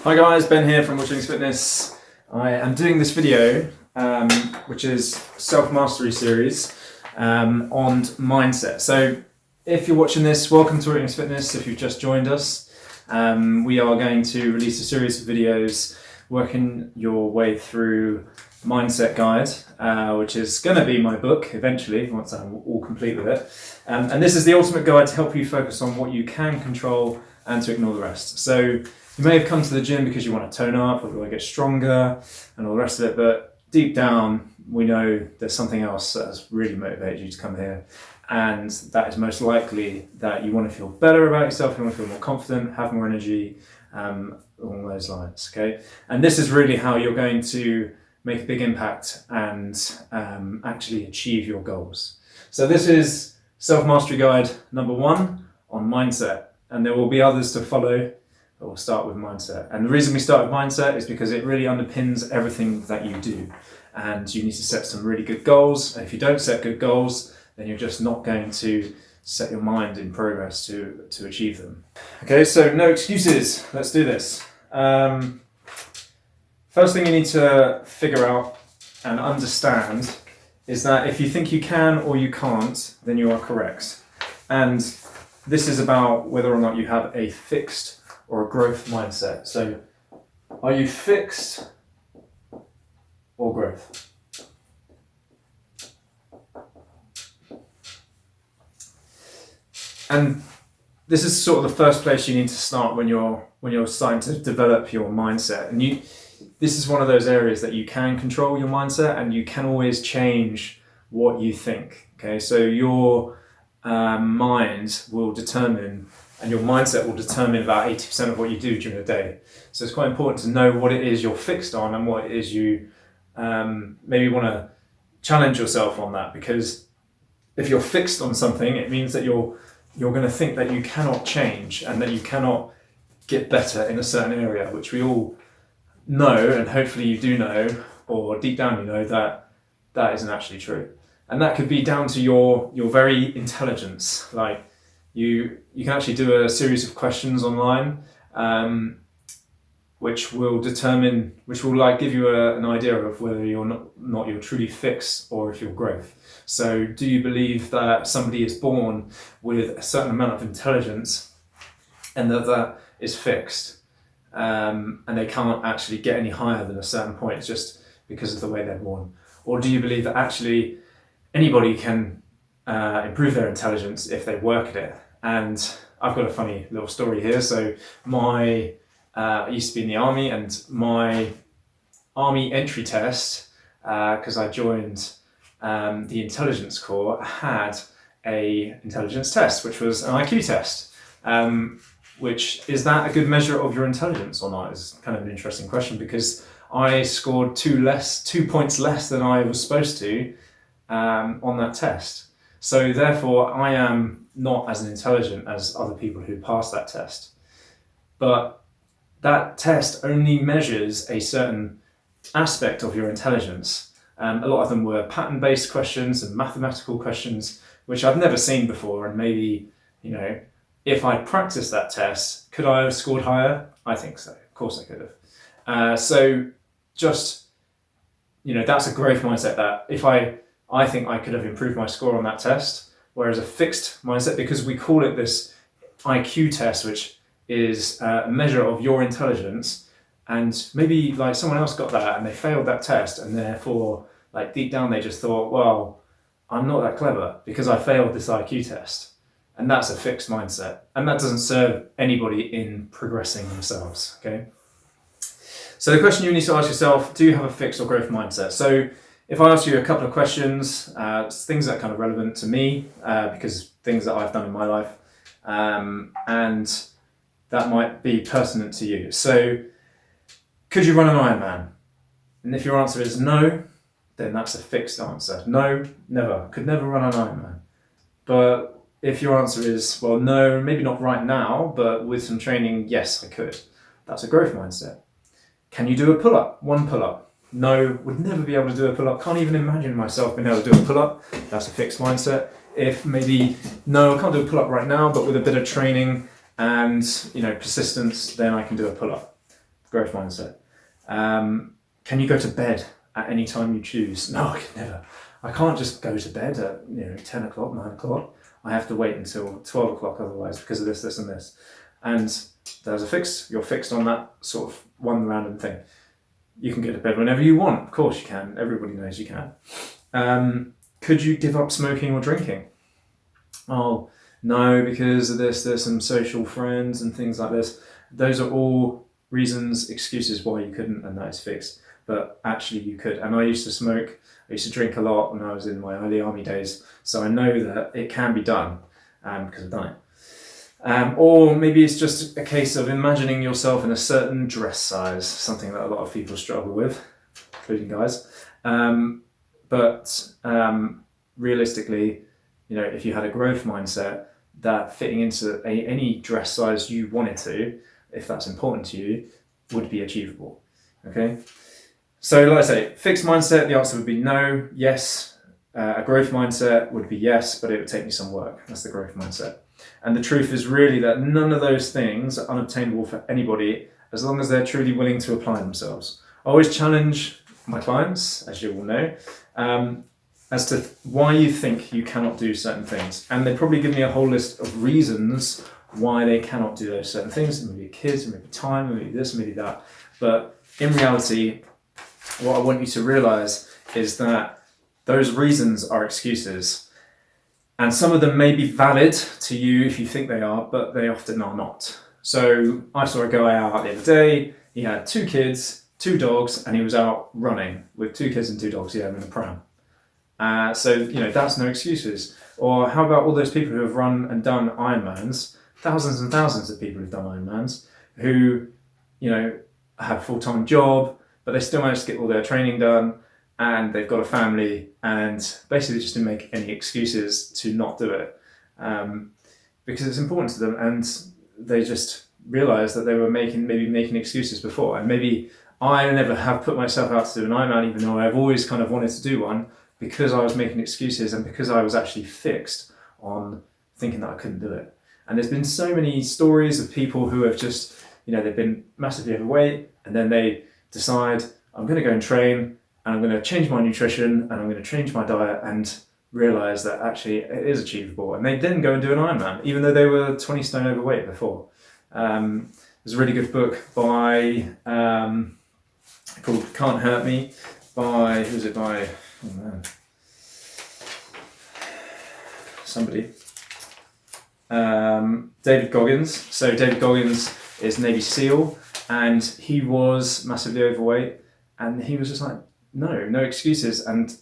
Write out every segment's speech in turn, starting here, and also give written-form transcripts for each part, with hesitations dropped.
Hi guys, Ben here from Witterings Fitness. I am doing this video, which is self-mastery series on mindset. So if you're watching this, welcome to Witterings Fitness. If you've just joined us, we are going to release a series of videos working your way through Mindset Guide, which is going to be my book eventually once I'm all complete with it. And this is the ultimate guide to help you focus on what you can control and to ignore the rest. So you may have come to the gym because you want to tone up or you want to get stronger and all the rest of it, but deep down we know there's something else that has really motivated you to come here, and that is most likely that you want to feel better about yourself, you want to feel more confident, have more energy, along those lines, okay? And this is really how you're going to make a big impact and actually achieve your goals. So this is Self-Mastery Guide number 1 on mindset, and there will be others to follow, but we'll start with mindset. And the reason we start with mindset is because it really underpins everything that you do. And you need to set some really good goals. And if you don't set good goals, then you're just not going to set your mind in progress to achieve them. Okay, so no excuses. Let's do this. First thing you need to figure out and understand is that if you think you can or you can't, then you are correct. And this is about whether or not you have a fixed or a growth mindset. So are you fixed or growth? And this is sort of the first place you need to start when you're starting to develop your mindset. And this is one of those areas that you can control your mindset, and you can always change what you think. Okay, so your mind will determine, and your mindset will determine about 80% of what you do during the day. So it's quite important to know what it is you're fixed on and what it is you maybe want to challenge yourself on that. Because if you're fixed on something, it means that you're going to think that you cannot change and that you cannot get better in a certain area, which we all know, and hopefully you do know, or deep down you know that that isn't actually true. And that could be down to your very intelligence. Like you can actually do a series of questions online, which will like give you an idea of whether you're you're truly fixed or if you're growth. So do you believe that somebody is born with a certain amount of intelligence and that is fixed, and they can't actually get any higher than a certain point just because of the way they're born? Or do you believe that actually anybody can improve their intelligence if they work at it? And I've got a funny little story here. So I used to be in the army, and my army entry test, because I joined the intelligence corps, had a intelligence test, which was an IQ test. Which, is that a good measure of your intelligence or not? Is kind of an interesting question, because I scored 2 points less than I was supposed to on that test. So therefore I am not as intelligent as other people who passed that test. But that test only measures a certain aspect of your intelligence. A lot of them were pattern-based questions and mathematical questions, which I've never seen before. And maybe, if I'd practiced that test, could I have scored higher? I think so. Of course I could have. So just, that's a growth mindset, that if I think I could have improved my score on that test, whereas a fixed mindset, because we call it this IQ test, which is a measure of your intelligence, and maybe like someone else got that and they failed that test, and therefore like deep down they just thought, well, I'm not that clever because I failed this IQ test. And that's a fixed mindset, and that doesn't serve anybody in progressing themselves, okay? So the question you need to ask yourself, do you have a fixed or growth mindset? So if I ask you a couple of questions, things that are kind of relevant to me, because things that I've done in my life, and that might be pertinent to you. So could you run an Ironman? And if your answer is no, then that's a fixed answer. No, never. Could never run an Ironman. But if your answer is, well, no, maybe not right now, but with some training, yes, I could. That's a growth mindset. Can you do a pull-up? 1 pull-up? No, would never be able to do a pull-up. Can't even imagine myself being able to do a pull-up. That's a fixed mindset. If maybe, no, I can't do a pull-up right now, but with a bit of training and persistence, then I can do a pull-up. growth mindset. Can you go to bed at any time you choose? No, I can never. I can't just go to bed at 10 o'clock, 9 o'clock. I have to wait until 12 o'clock otherwise because of this, this and this. And there's a fix. You're fixed on that sort of one random thing. You can go to bed whenever you want. Of course you can. Everybody knows you can. Could you give up smoking or drinking? Oh, no, because of this, there's some social friends and things like this. Those are all reasons, excuses why you couldn't, and that is fixed. But actually you could. And I used to smoke, I used to drink a lot when I was in my early army days. So I know that it can be done because I've done it. Or maybe it's just a case of imagining yourself in a certain dress size, something that a lot of people struggle with, including guys. But realistically, if you had a growth mindset, that fitting into any dress size you wanted to, if that's important to you, would be achievable. Okay? So like I say, fixed mindset, the answer would be no, yes. A growth mindset would be yes, but it would take me some work. That's the growth mindset. And the truth is really that none of those things are unobtainable for anybody as long as they're truly willing to apply themselves. I always challenge my clients, as you all know, as to why you think you cannot do certain things. And they probably give me a whole list of reasons why they cannot do those certain things. It may be kids, it may be time, it may be this, maybe that. But in reality, what I want you to realize is that those reasons are excuses. And some of them may be valid to you if you think they are, but they often are not. So I saw a guy out the other day. He had 2 kids, 2 dogs, and he was out running with 2 kids and 2 dogs. He had them in a pram. So that's no excuses. Or how about all those people who have run and done Ironmans? Thousands and thousands of people who've done Ironmans who, have a full-time job, but they still manage to get all their training done, and they've got a family, and basically just didn't make any excuses to not do it because it's important to them, and they just realised that they were making excuses before. And maybe I never have put myself out to do an Ironman, even though I've always kind of wanted to do one, because I was making excuses and because I was actually fixed on thinking that I couldn't do it. And there's been so many stories of people who have just, they've been massively overweight, and then they decide, I'm going to go and train, and I'm going to change my nutrition, and I'm going to change my diet, and realise that actually it is achievable. And they then go and do an Ironman, even though they were 20 stone overweight before. There's a really good book by called Can't Hurt Me by, who's it by? Oh man. Somebody. David Goggins. So David Goggins is Navy SEAL, and he was massively overweight, and he was just like, no excuses, and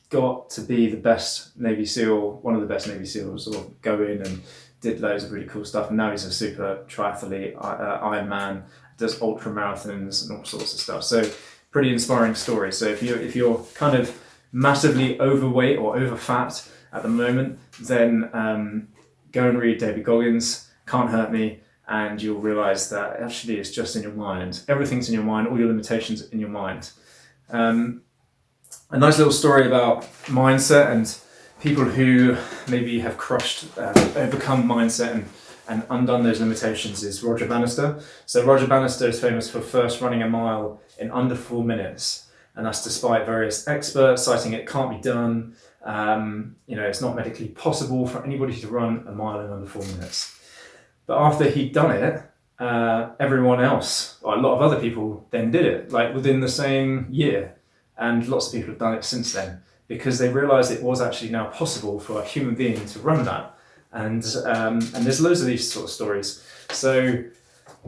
got to be the best Navy SEAL, one of the best Navy SEALs, or go in and did loads of really cool stuff. And now he's a super triathlete, Ironman, does ultra marathons and all sorts of stuff. So pretty inspiring story. So if you're kind of massively overweight or over fat at the moment, then go and read David Goggins, Can't Hurt Me, and you'll realise that actually it's just in your mind. Everything's in your mind, all your limitations in your mind. A nice little story about mindset and people who maybe have overcome mindset and undone those limitations is Roger Bannister. So Roger Bannister is famous for first running a mile in under 4 minutes. And that's despite various experts citing it can't be done. It's not medically possible for anybody to run a mile in under 4 minutes. But after he'd done it, everyone else, or a lot of other people, then did it, like within the same year. And lots of people have done it since then because they realised it was actually now possible for a human being to run that. And there's loads of these sort of stories. So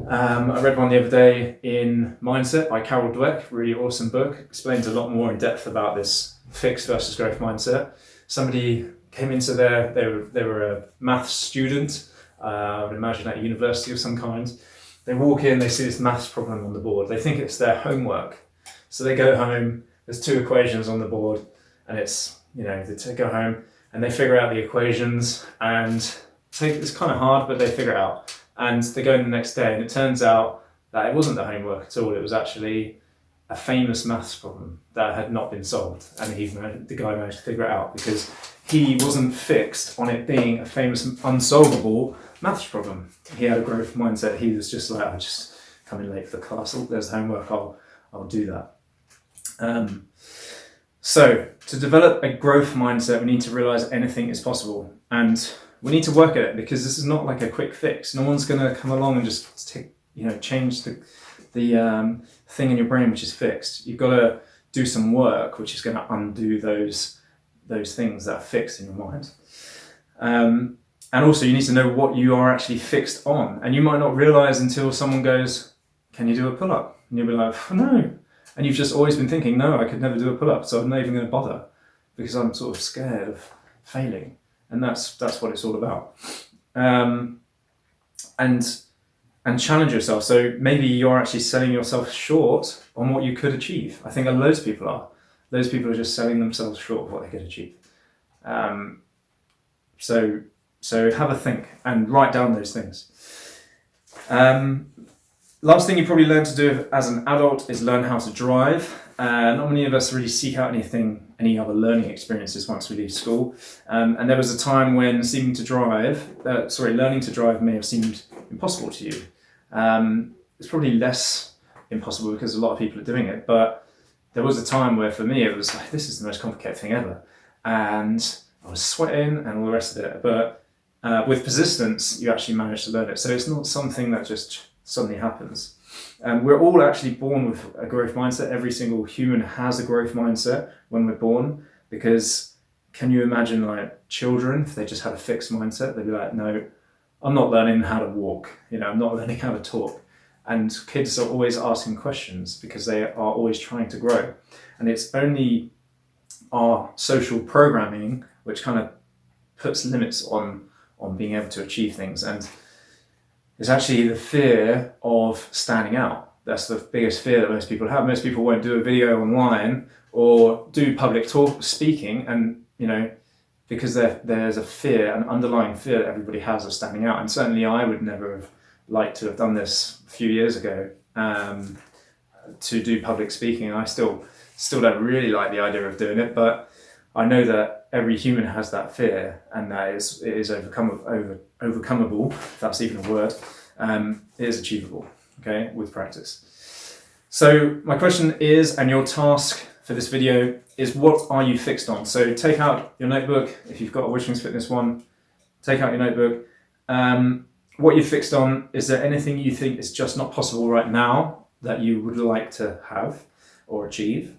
I read one the other day in Mindset by Carol Dweck, really awesome book, explains a lot more in depth about this fixed versus growth mindset. Somebody came into they were a maths student, I would imagine at a university of some kind. They walk in, they see this maths problem on the board. They think it's their homework. So they go home, there's 2 equations on the board, and it's, they go home and they figure out the equations, and it's kind of hard, but they figure it out. And they go in the next day, and it turns out that it wasn't the homework at all. It was actually a famous maths problem that had not been solved. And the guy managed to figure it out because he wasn't fixed on it being a famous unsolvable maths problem. He had a growth mindset. He was just like, I just come in late for the class. Oh, there's homework. I'll do that. So to develop a growth mindset, we need to realize anything is possible, and we need to work at it, because this is not like a quick fix. No one's going to come along and just change the thing in your brain which is fixed. You've got to do some work which is going to undo those things that are fixed in your mind. And also you need to know what you are actually fixed on, and you might not realize until someone goes, "Can you do a pull-up?" And you'll be like, "Oh, no." And you've just always been thinking, "No, I could never do a pull-up, so I'm not even going to bother because I'm sort of scared of failing." And that's what it's all about. And challenge yourself. So maybe you're actually selling yourself short on what you could achieve. I think loads of people are. Those people are just selling themselves short of what they could achieve. So have a think and write down those things. Last thing you probably learn to do as an adult is learn how to drive. Not many of us really seek out any other learning experiences once we leave school. And there was a time when learning to drive may have seemed impossible to you. It's probably less impossible because a lot of people are doing it, but there was a time where for me it was like, this is the most complicated thing ever. And I was sweating and all the rest of it. But with persistence, you actually manage to learn it. So it's not something that just suddenly happens. We're all actually born with a growth mindset. Every single human has a growth mindset when we're born, because can you imagine like children, if they just had a fixed mindset, they'd be like, "No, I'm not learning how to walk, I'm not learning how to talk." And kids are always asking questions because they are always trying to grow. And it's only our social programming which kind of puts limits on being able to achieve things. And it's actually the fear of standing out. That's the biggest fear that most people have. Most people won't do a video online or do public speaking, and because there's a fear, an underlying fear that everybody has of standing out. And certainly I would never have liked to have done this a few years ago, to do public speaking. I still don't really like the idea of doing it, but I know that every human has that fear, and that it is overcomable, if that's even a word. It is achievable, okay, with practice. So my question is, and your task for this video is, what are you fixed on? So take out your notebook. If you've got a Witterings Fitness one, take out your notebook. What you're fixed on, is there anything you think is just not possible right now that you would like to have or achieve?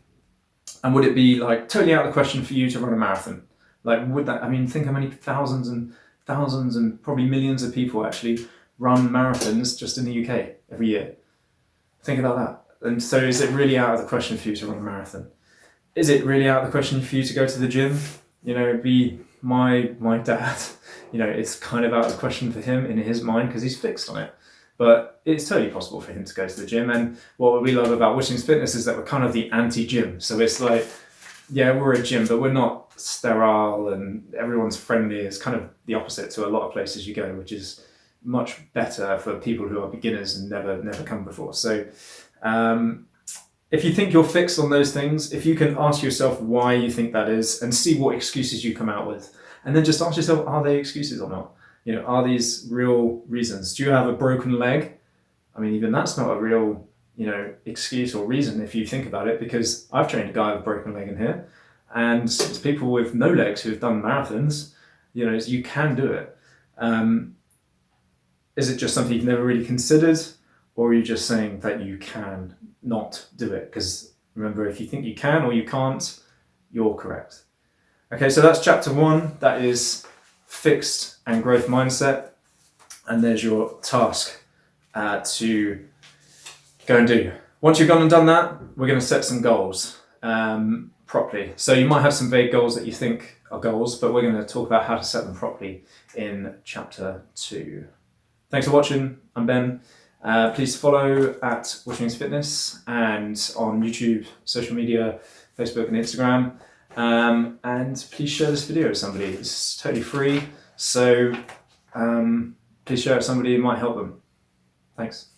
And would it be like totally out of the question for you to run a marathon? Like, would that, think how many thousands and probably millions of people actually run marathons just in the UK every year. Think about that. And so is it really out of the question for you to run a marathon? Is it really out of the question for you to go to the gym? Be my dad. It's kind of out of the question for him in his mind because he's fixed on it. But it's totally possible for him to go to the gym. And what we love about Witterings Fitness is that we're kind of the anti-gym. So it's like, yeah, we're a gym, but we're not sterile and everyone's friendly. It's kind of the opposite to a lot of places you go, which is much better for people who are beginners and never come before. So if you think you're fixed on those things, if you can ask yourself why you think that is and see what excuses you come out with, and then just ask yourself, are they excuses or not? Are these real reasons? Do you have a broken leg? Even that's not a real, excuse or reason if you think about it, because I've trained a guy with a broken leg in here, and it's people with no legs who've done marathons. You can do it. Is it just something you've never really considered, or are you just saying that you can not do it? Because remember, if you think you can or you can't, you're correct. Okay, so that's chapter 1. That is fixed and growth mindset. And there's your task to go and do. Once you've gone and done that, we're going to set some goals properly. So you might have some vague goals that you think are goals, but we're going to talk about how to set them properly in chapter 2. Thanks for watching. I'm Ben. Please follow at Witterings Fitness and on YouTube, social media, Facebook and Instagram. And please share this video with somebody. It's totally free. So please share it with somebody, it might help them. Thanks.